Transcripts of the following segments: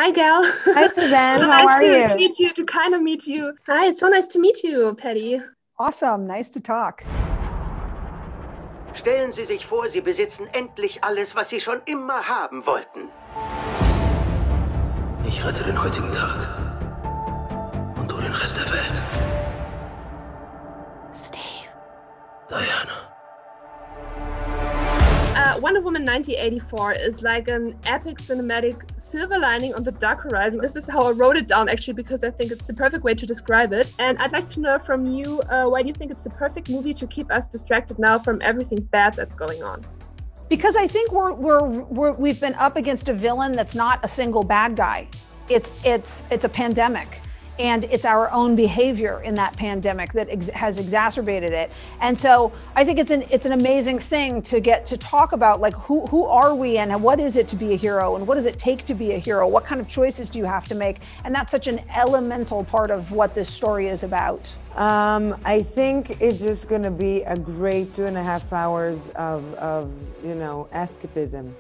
Hi, Gal. Hi, Suzanne. So How are you? nice to meet you, to kind of meet you. Hi, it's so nice to meet you, Patty. Awesome. Nice to talk. Stellen Sie sich vor, Sie besitzen endlich alles, was Sie schon immer haben wollten. Ich rette den heutigen Tag. Und du den Rest der Welt. Steve. Diana. Wonder Woman 1984 is like an epic cinematic silver lining on the dark horizon. This is how I wrote it down, actually, because I think it's the perfect way to describe it. And I'd like to know from you, why do you think it's the perfect movie to keep us distracted now from everything bad that's going on? Because I think we've been up against a villain that's not a single bad guy. It's a pandemic. And it's our own behavior in that pandemic that has exacerbated it. And so I think it's an amazing thing to get to talk about, like, who are we and what is it to be a hero and what does it take to be a hero? What kind of choices do you have to make? And that's such an elemental part of what this story is about. I think it's just going to be a great 2.5 hours of escapism.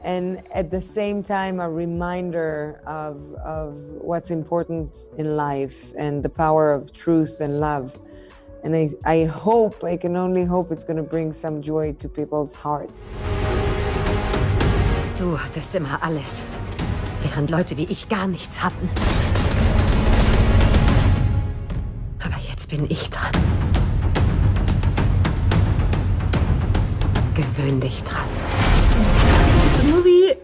And at the same time, a reminder of what's important in life and the power of truth and love. And I can only hope it's going to bring some joy to people's heart. Du hattest immer alles, während Leute wie ich gar nichts hatten. Aber jetzt bin ich dran. Gewöhn dich dran. The movie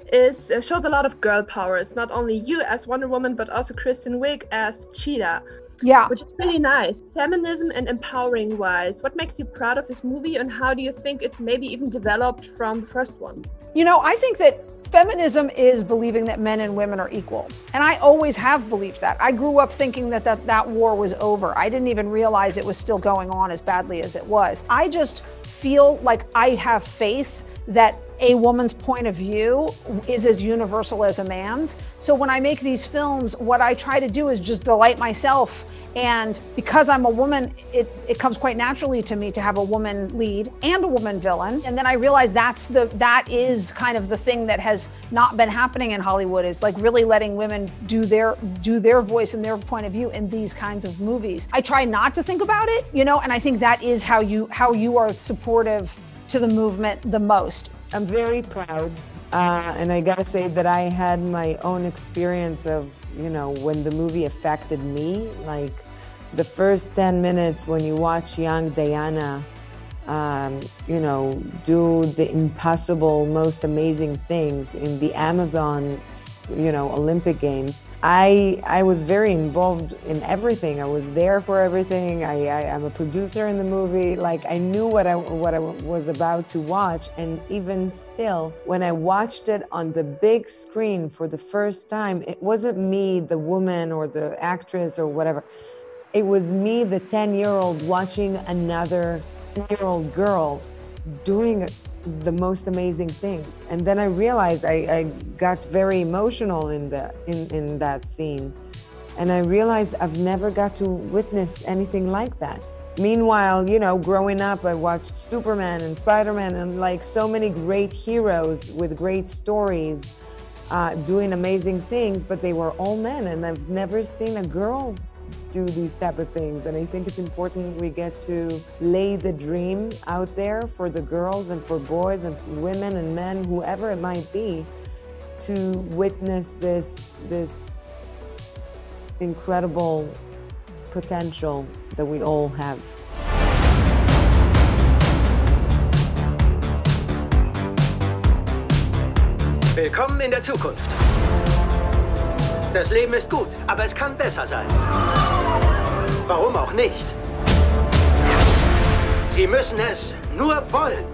shows a lot of girl power. It's not only you as Wonder Woman, but also Kristen Wiig as Cheetah. Yeah. Which is really nice. Feminism and empowering wise, what makes you proud of this movie and how do you think it maybe even developed from the first one? You know, I think that feminism is believing that men and women are equal. And I always have believed that. I grew up thinking that war was over. I didn't even realize it was still going on as badly as it was. I just feel like I have faith that a woman's point of view is as universal as a man's. So when I make these films, what I try to do is just delight myself. And because I'm a woman, it comes quite naturally to me to have a woman lead and a woman villain. And then I realize that is kind of the thing that has not been happening in Hollywood, is like really letting women do their voice and their point of view in these kinds of movies. I try not to think about it, and I think that is how you are supportive to the movement the most. I'm very proud, and I gotta say that I had my own experience of, when the movie affected me. Like the first 10 minutes when you watch young Diana, do the impossible, most amazing things in the Amazon, Olympic Games. I was very involved in everything. I was there for everything. I'm a producer in the movie. Like, I knew what I was about to watch. And even still, when I watched it on the big screen for the first time, it wasn't me, the woman or the actress or whatever. It was me, the 10-year-old, watching another 10-year-old girl doing the most amazing things. And then I realized I got very emotional in that scene. And I realized I've never got to witness anything like that. Meanwhile, growing up, I watched Superman and Spider-Man and like so many great heroes with great stories doing amazing things, but they were all men. And I've never seen a girl do these type of things. And I think it's important we get to lay the dream out there for the girls and for boys and women and men, whoever it might be, to witness this incredible potential that we all have. Willkommen in der Zukunft. Das Leben ist gut, aber es kann besser sein. Warum auch nicht? Sie müssen es nur wollen.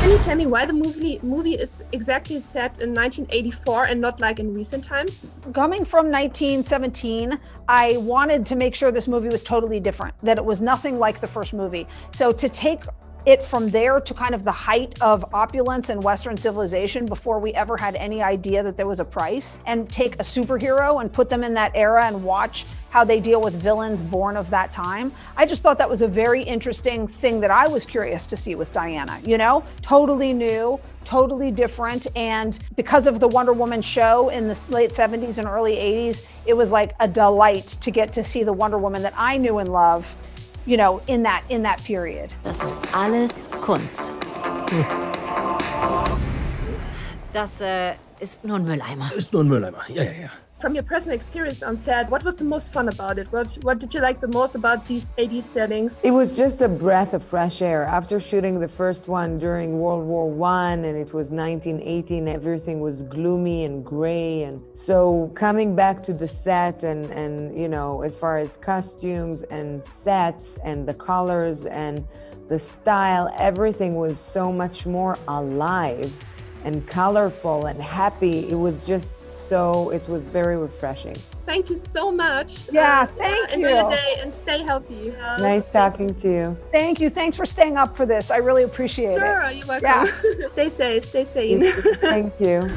Can you tell me why the movie is exactly set in 1984 and not like in recent times? Coming from 1917, I wanted to make sure this movie was totally different, that it was nothing like the first movie. So to take it from there to kind of the height of opulence and Western civilization before we ever had any idea that there was a price, and take a superhero and put them in that era and watch how they deal with villains born of that time. I just thought that was a very interesting thing that I was curious to see with Diana, you know? Totally new, totally different, and because of the Wonder Woman show in the late 70s and early 80s, it was like a delight to get to see the Wonder Woman that I knew and love, you know, in that period. Das ist alles Kunst. Das ist nur ein Mülleimer. Ist nur ein Mülleimer, ja, ja, ja. From your personal experience on set, what was the most fun about it? What did you like the most about these 80s settings? It was just a breath of fresh air. After shooting the first one during World War I, and it was 1918, everything was gloomy and gray. And so coming back to the set and you know, as far as costumes and sets and the colors and the style, everything was so much more alive and colorful and happy. It was just so, it was very refreshing. Thank you so much. Yeah, thank you. Enjoy your day and stay healthy. Nice talking to you. Thank you. Thanks for staying up for this. I really appreciate it. Sure, you're welcome. Yeah. Stay safe, stay sane. Thank you.